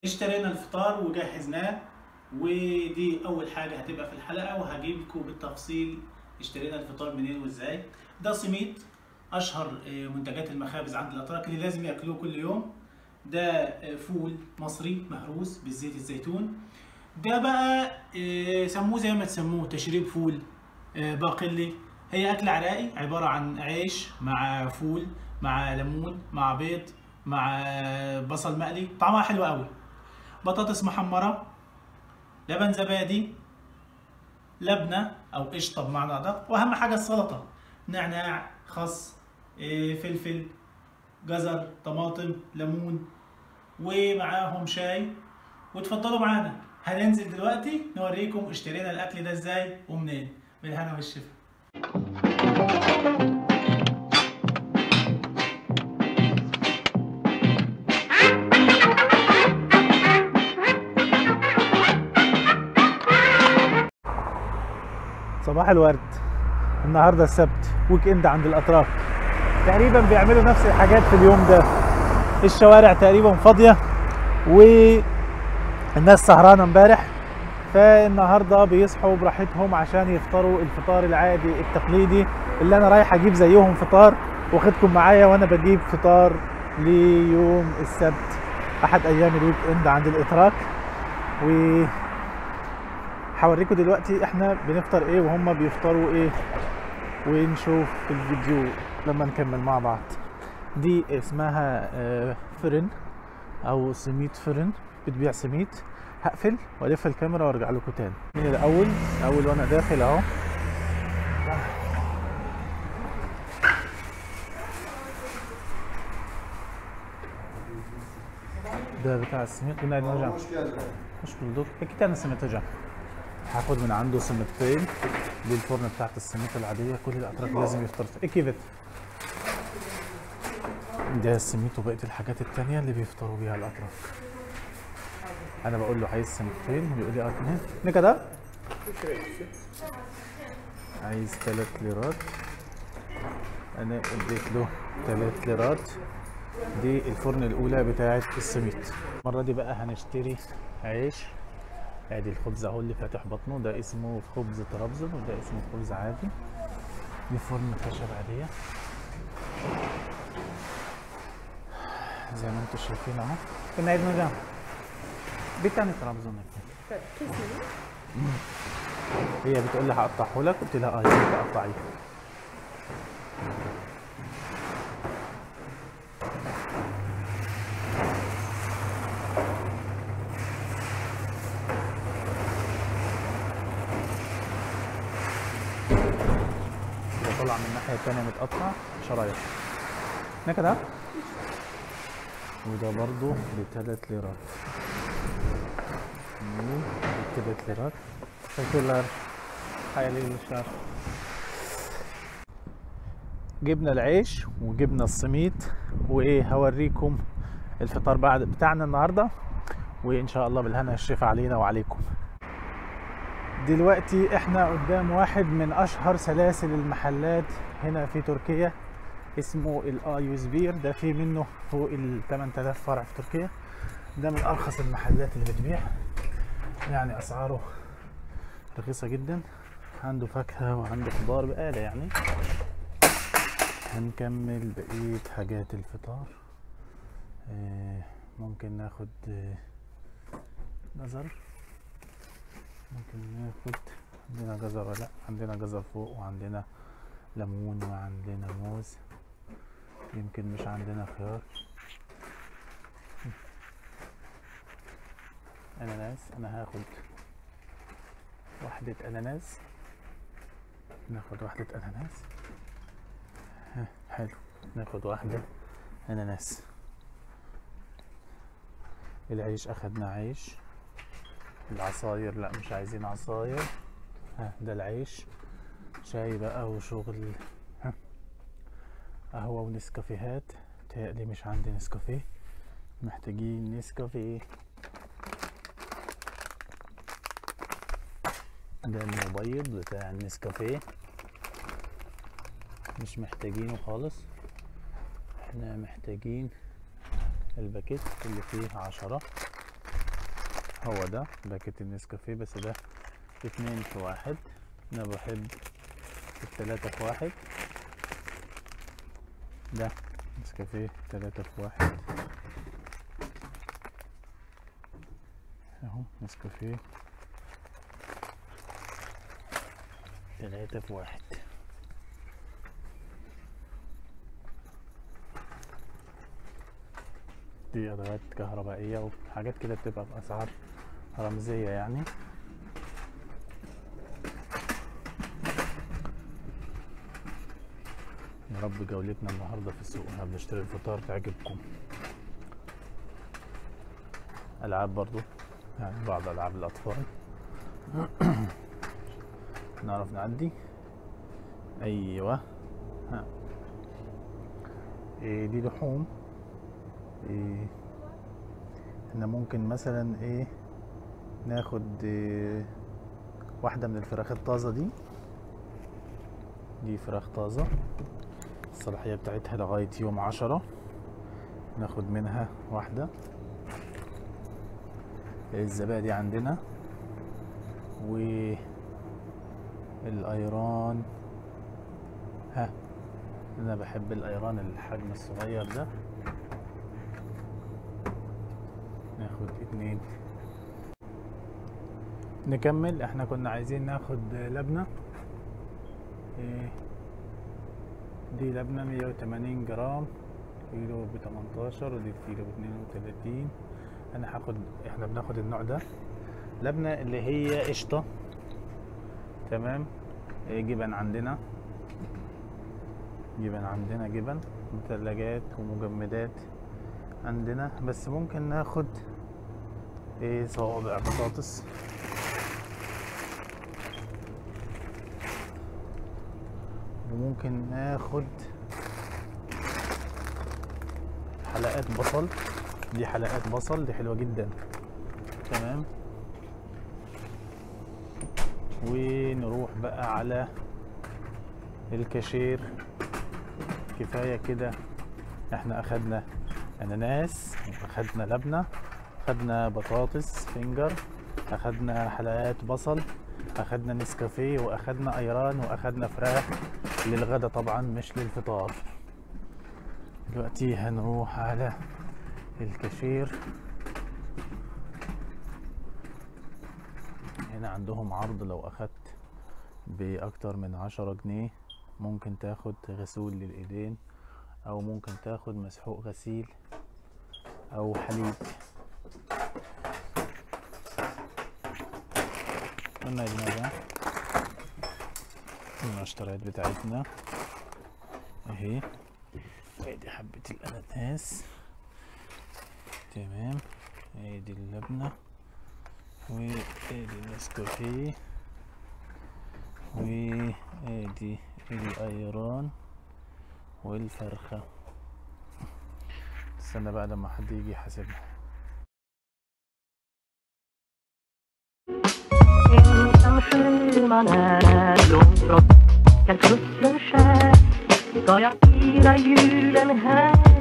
اشترينا الفطار وجهزناه، ودي اول حاجه هتبقى في الحلقه، وهجيب لكم بالتفصيل اشترينا الفطار منين وازاي. ده سميط، اشهر منتجات المخابز عند الاتراك اللي لازم ياكلوه كل يوم. ده فول مصري مهروس بالزيت الزيتون. ده بقى سموه زي ما تسموه، تشريب فول باقلي. هي اكل عراقي عباره عن عيش مع فول مع ليمون مع بيض مع بصل مقلي، طعمها حلو قوي. بطاطس محمرة، لبن زبادي، لبنة أو قشطة بمعنى أدق، وأهم حاجة السلطة: نعناع، خس، فلفل، جزر، طماطم، ليمون، ومعاهم شاي. وتفضلوا معانا. هننزل دلوقتي نوريكم اشترينا الأكل ده ازاي ومنين. بالهنا والشفا. صباح الورد. النهارده السبت، ويك اند عند الاتراك. تقريبا بيعملوا نفس الحاجات في اليوم ده. الشوارع تقريبا فاضيه والناس سهرانه امبارح، فالنهارده بيصحوا براحتهم عشان يفطروا الفطار العادي التقليدي اللي انا رايح اجيب زيهم فطار، واخدكم معايا وانا بجيب فطار ليوم السبت، احد ايام الويك اند عند الاتراك. و هوريكم دلوقتي احنا بنفطر ايه وهم بيفطروا ايه، ونشوف في الفيديو لما نكمل مع بعض. دي اسمها فرن او سميت فرن، بتبيع سميت. هقفل والف الكاميرا وارجع لكم تاني. من الاول وانا داخل اهو. ده بتاع السميت. قلنا نرجع مش بلدوك اكيد انا سميت رجع. هاخد من عنده سميتين. دي الفرن بتاعت السميت العاديه، كل الاتراك لازم يفطروا اكيد. ده السميت وبقيه الحاجات التانيه اللي بيفطروا بيها الاتراك. انا بقول له عايز سميتين، بيقول لي اتنين نكده. عايز 3 ليرات، انا اديت له 3 ليرات. دي الفرن الاولى بتاعت السميت. المره دي بقى هنشتري عيش. ادي الخبز اهو اللي فاتح بطنه، ده اسمه خبز طرابزون وده اسمه خبز عادي. دي فرن خشب عاديه زي ما انتم شايفين اهو. كنا عيد نرجع بيتاني طرابزون. هي بتقول لي هقطعه لك، قلت لها اه يا ريت تقطعيه. طلع من الناحيه الثانيه متقطع شرايح نكده. وده برضو ب3 ليرات. ب3 ليرات. شكرا حيالي الشهر. جبنا العيش وجبنا السميت، وايه هوريكم الفطار بعد بتاعنا النهارده، وان شاء الله بالهنا والشفا علينا وعليكم. دلوقتي احنا قدام واحد من اشهر سلاسل المحلات هنا في تركيا، اسمه الايوزبير. ده في منه فوق ال 8000 فرع في تركيا. ده من ارخص المحلات اللي بتبيع، يعني اسعاره رخيصة جدا. عنده فاكهة وعنده خضار بقالة يعني. هنكمل بقية حاجات الفطار. ممكن ناخد جزر. ممكن ناخد، عندنا جزر ولا لا؟ عندنا جزر فوق، وعندنا ليمون، وعندنا موز. يمكن مش عندنا خيار. اناناس. انا هاخد واحدة اناناس. ناخد واحدة اناناس. حلو، ناخد واحدة اناناس. العيش اخدنا عيش. العصاير لا مش عايزين عصاير. ده العيش. شاي بقى وشغل. قهوة ونسكافيهات. متهيألي مش عندي نسكافيه، محتاجين نسكافيه. ده المبيض بتاع النسكافيه، مش محتاجينه خالص. احنا محتاجين الباكيت اللي فيه 10. هو ده باكيت النسكافيه، بس ده 2 في 1. انا بحب 3 في 1. ده نسكافيه 3 في 1 اهو. نسكافيه 3 في 1. دي ادوات كهربائية وحاجات كده بتبقى باسعار رمزية يعني. يا رب جولتنا النهارده في السوق واحنا بنشتري الفطار تعجبكم. العاب برضو يعني بعض العاب الاطفال. نعرف نعدي. ايوه. ها. دي لحوم. احنا ممكن مثلا ناخد واحدة من الفراخ الطازة دي فراخ طازة، الصلاحية بتاعتها لغاية يوم 10. ناخد منها واحدة. الزبادي عندنا، والايران. ها، انا بحب الايران الحجم الصغير ده. ناخد 2. نكمل. احنا كنا عايزين ناخد لبنة. دي لبنة 180 جرام، كيلو ب18، ودي كيلو ب32. انا هاخد، احنا بناخد النوع ده لبنة اللي هي قشطة. تمام. جبن عندنا، جبن مثلجات ومجمدات عندنا. بس ممكن ناخد صوابع بطاطس، وممكن ناخد حلقات بصل. دي حلقات بصل، دي حلوة جدا. تمام. ونروح بقى على الكاشير. كفاية كده، احنا اخدنا اناناس، اخدنا لبنة، اخدنا بطاطس فينجر، اخدنا حلقات بصل، اخدنا نسكافيه، واخدنا ايران، واخدنا فراخ للغدا طبعا مش للفطار. دلوقتي هنروح على الكاشير. هنا عندهم عرض، لو اخدت باكتر من 10 جنيه ممكن تاخد غسول للايدين، او ممكن تاخد مسحوق غسيل او حليب. قلنا يا جماعة المشتريات بتاعتنا اهي. ادي حبة الاناناس. تمام. ادي اللبنة، وادي النسكافيه، وادي الايران والفرخة. استنى بقى لما حد يجي يحاسبنا. Ensam sjöman är blombrott, där kusten skär, ska jag fira julen här.